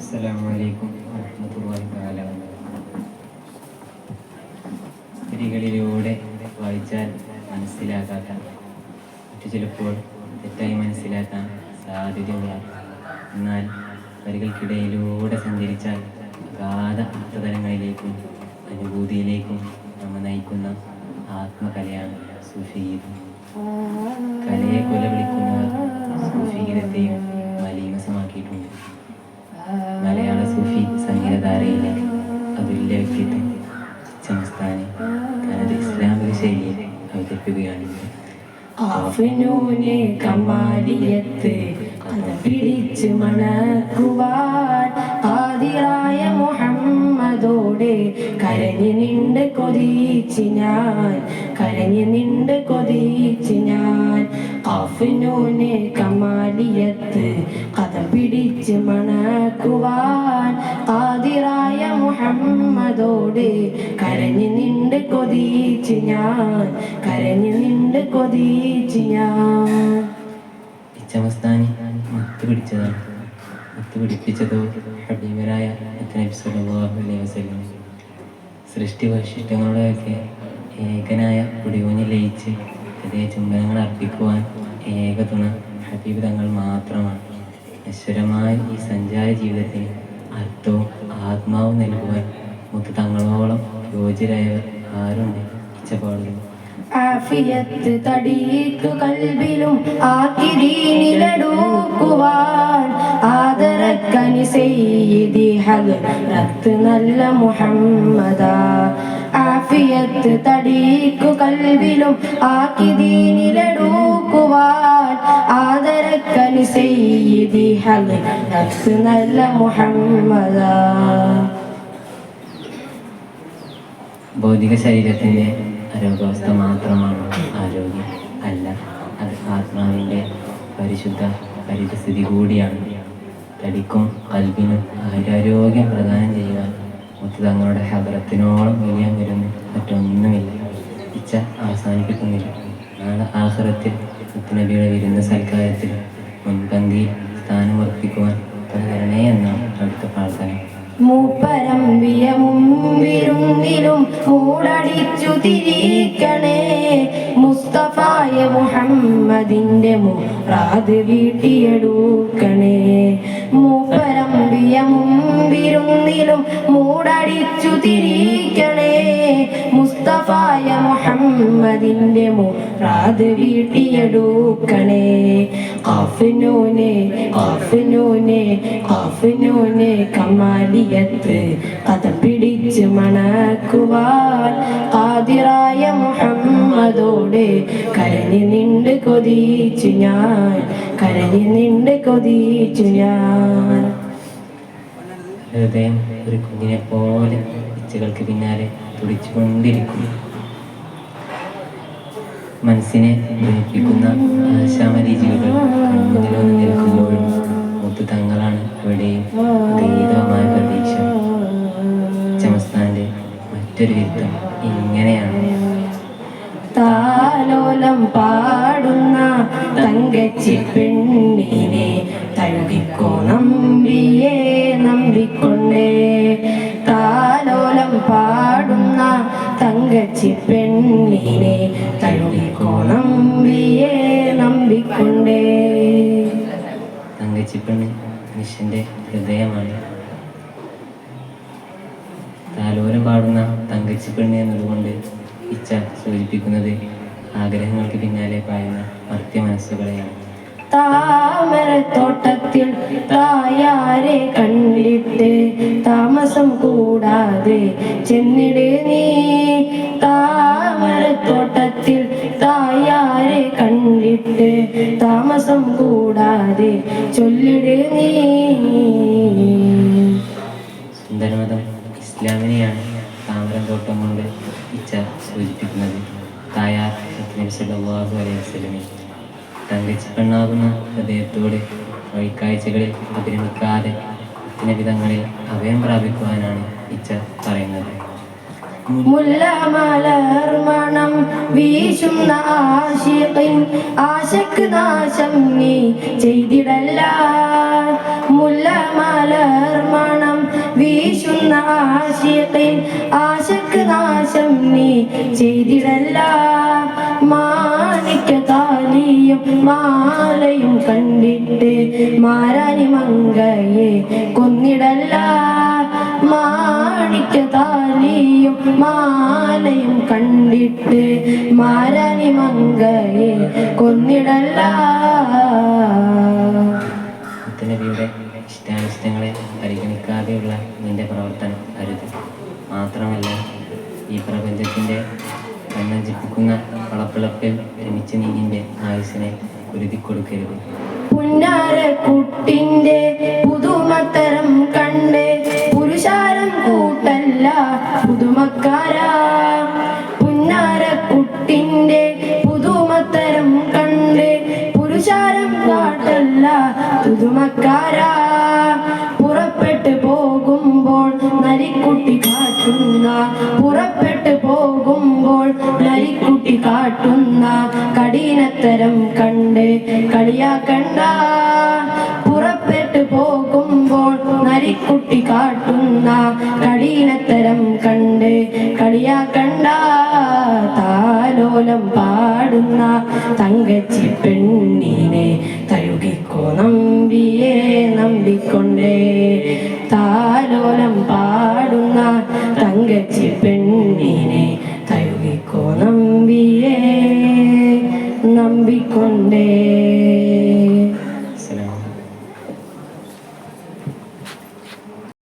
അസ്സലാമു അലൈക്കും വറഹ്മത്തുള്ളാഹി തആല വരികളിലൂടെ വായിച്ചാൽ മനസ്സിലാകാത്ത മറ്റു ചിലപ്പോൾ തെറ്റായി മനസ്സിലാക്കാൻ സാധ്യതയുള്ള എന്നാൽ വരികൾക്കിടയിലൂടെ സഞ്ചരിച്ചാൽ അഗാധ അർത്ഥതലങ്ങളിലേക്കും അനുഭൂതിയിലേക്കും നമ്മെ നയിക്കുന്ന ആത്മകലയാണ് സൂഫിഗീതം. കലയെ കൊല വിളിക്കുന്നവർ സൂഫിഗീതത്തെയും മലീമസമാക്കിയിട്ടുണ്ട്. മലയാള സൂഫി സംഗീതധാരയിലെ അതുല്യ വ്യക്തിത്വം ചമസ്താനി തനത് ഇസ്ലാമിക ശൈലിയിൽ അവതരിപ്പിക്കുകയാണ്. കമാലിയത്ത് പിടിച്ച് മണക്കുവാൻ ആദിറായ മുഹമ്മദോടെ കരഞ്ഞു നിണ്ട് കൊതിച്ച് ഞാൻ കാഫിനൂനെ കമാലിയത്ത് കഥ പിടിച്ച് മണക്കുവാൻ ആദിറായ മുഹമ്മദോട് കരഞ്ഞു നിണ്ട് കൊതിച്ച് ഞാൻ ചമസ്താനി പിടിപ്പിച്ചതോ ഹബീബരായ നബി സല്ലല്ലാഹു അലൈഹി വസല്ലം. സൃഷ്ടി വൈശിഷ്ട്യങ്ങളുടെയൊക്കെ ഏകനായ പൊടിയൂഞ്ഞി ലയിച്ച് ഹൃദയ ചുംബനങ്ങൾ അർപ്പിക്കുവാൻ ഏക തുണ ഹബീബ് തങ്ങൾ മാത്രമാണ്. നശ്വരമായ ഈ സഞ്ചാര ജീവിതത്തിന് അർത്ഥവും ആത്മാവും നൽകുവാൻ മുത്ത് തങ്ങളോളം യോഗ്യരായവർ ആരുണ്ട്? ഇച്ചപാടുകൾ ആഫിയത്ത് തടീക്കു കൽബിലും ആക്കിരീനിലടൂക്കുവാൻ ആദരക്കനി സയ്യിദി ഹദ്റത്ത് നല്ല മുഹമ്മദാ. ആഫിയത്ത് തടീക്കു കൽബിലും ആക്കിരീനിലടൂക്കുവാൻ ആദരക്കനി സയ്യിദി ഹദ്റത്ത് നല്ല മുഹമ്മദാ. ഭൗതിക ശരീരത്തിൻ്റെ ആരോഗ്യാവസ്ഥ മാത്രമാണ് ആരോഗ്യം അല്ല, അത് ആത്മാവിൻ്റെ പരിശുദ്ധ പരിസ്ഥിതി കൂടിയാണ്. തടിക്കും കൽബിനും ആരോഗ്യം പ്രദാനം ചെയ്യുവാൻ മുത്ത് തങ്ങളുടെ ഹദ്റത്തിനോളം വലിയ മരുന്ന് മറ്റൊന്നുമില്ല. ഇച്ഛ അവസാനിപ്പിക്കുന്നില്ല. നാളെ ആഖിറത്തിൽ മുത്തുനബിയുടെ വിരുന്ന് സൽക്കാരത്തിൽ മുൻപന്തിയിൽ സ്ഥാനമുറപ്പിക്കുവാൻ തരണേ എന്നാണ് അടുത്ത പ്രാർത്ഥന. മൂപ്പരമ്പിയ മുമ്പിരുന്നിലും മൂടടിച്ചു തിരിക്കണേ മുസ്തഫായ മുഹമ്മദിന്റെ മുറാദ് വീട്ടിയെടുക്കണേ. മൂപ്പരമ്പിയ മുമ്പിരുന്നിലും മൂടടിച്ചു തിരിക്കണേ മുസ്തഫായ മുഹമ്മദിന്റെ മുറാദ് വീട്ടിയെടുക്കണേ. കാഫിനൂനെ കമാലിയത്ത് കഥ പിടിച്ച് മണക്കുവാൻ ആദിറായ മുഹമ്മദോട് കരഞ്ഞു നിണ്ട് കൊതിച്ചു ഞാൻ ഹൃദയം ഒരു കുഞ്ഞിനെ പോലെ ഇച്ഛകൾക്ക് പിന്നാലെ തുടിച്ചുകൊണ്ടിരിക്കും. മനസ്സിനെ ഗ്രഹിപ്പിക്കുന്ന ആശാമരീചികൾ കൺമുന്നിൽ വന്ന് നിൽക്കുമ്പോഴും മുത്ത് തങ്ങളാണ് എവിടെയും അതീതമായ പ്രതീക്ഷ. ചമസ്താന്റെ മറ്റൊരു വിരുദ്ധം ഇങ്ങനെയാണ്. താലോലം പാടുന്ന തങ്കച്ചി പെണ്ണിനെ തഴുകിക്കോ നമ്പിക്കൊണ്ടേ. താലോലം പാടുന്ന തങ്കച്ചി പെണ്ണിനെ തഴുകിക്കോ നമ്പിക്കൊണ്ടേ. തങ്കച്ചിപ്പെണ്ണ് മനുഷ്യന്റെ ഹൃദയമാണ്. താലോലം പാടുന്ന തങ്കച്ചിപ്പെണ്ണ് എന്നതുകൊണ്ട് ഇച്ഛ സൂചിപ്പിക്കുന്നത് ആഗ്രഹങ്ങൾക്ക് പിന്നാലെ പായുന്ന മർത്യ മനസ്സുകളെയാണ്. താമരത്തോട്ടത്തിൽ തായാരെ കണ്ടിട്ട് താമസം കൂടാതെ ചെന്നിട് നീ. താമരത്തോട്ടത്തിൽ തായാരെ കണ്ടിട്ട് താമസം കൂടാതെ ചൊല്ലിട് നീ. സുന്ദരമതം ഇസ്ലാമിനെയാണ് താമരം തോട്ടം കൊണ്ട് ഇച്ഛ സൂചിപ്പിക്കുന്നത്. തായാർ നബി സല്ലല്ലാഹു അലൈഹി വസല്ലമയെ തങ്കച്ചിപ്പെണ്ണാകുന്ന ഹൃദയത്തോട് വഴിക്കാഴ്ചകളിൽ അഭിരമിക്കാതെ വിധങ്ങളിൽ അഭയം പ്രാപിക്കുവാനാണ് ഇച്ഛ പറയുന്നത്. മുല്ലമലർ മണം വീശുന്ന ആശിഖിൻ ആശക്ക് നാശം നീ ചെയ്തിടല്ല. മുല്ലമലർ ആശിഖിൻ ആശക്ക് നാശം നീ ചെയ്തിടല്ല മാണിക്യ താലിയും മാലയും കണ്ടിട്ട് മാരാനി മങ്കയെ കൊന്നിടല്ല മാണിക്യ താലിയും മാലയും കണ്ടിട്ട് മാരാനി മങ്കയെ കൊന്നിടല്ല. മുത്തുനബിയുടെ ഇഷ്ടാനിഷ്ടങ്ങളെ പരിഗണിക്കാതെയുള്ള നിന്റെ പ്രവർത്തനം അരുത്. മാത്രമല്ല ഈ പ്രപഞ്ചത്തിൻ്റെ കണ്ണഞ്ചിപ്പിക്കുന്ന വളപ്പിളപ്പിൽ രമിച്ച് നീ നിന്റെ ആയുസ്സിനെ കുരുതിക്കൊടുക്കരുത്. പുന്നാരക്കുട്ടിന്റെ പുതുമത്തരം കണ്ട് പുരുഷാരം കൂട്ടല്ല പുതുമക്കാരാ. പുന്നാരക്കുട്ടിന്റെ പുതുമത്തരം കണ്ട് പുരുഷാരം കാട്ടല്ല പുതുമക്കാരാ. പുറപ്പെട്ടു പോകുമ്പോൾ നരിക്കുട്ടി കാട്ടുന്ന പുറപ്പെട്ടു പോകുമ്പോൾ നരിക്കുട്ടി കാട്ടുന്ന കഠിനത്തരം കണ്ട് കളിയാക്കണ്ട. പുറപ്പെട്ടു പോകുമ്പോൾ നരിക്കുട്ടി കാട്ടുന്ന കഠിനത്തരം കണ്ട് കളിയാക്കണ്ട. താലോലം പാടുന്ന തങ്കച്ചി പെണ്ണിനെ തഴുകിക്കോ നമ്പിയെ നമ്പിക്കൊണ്ടേ. താലോലം പാടുന്ന തങ്കച്ചി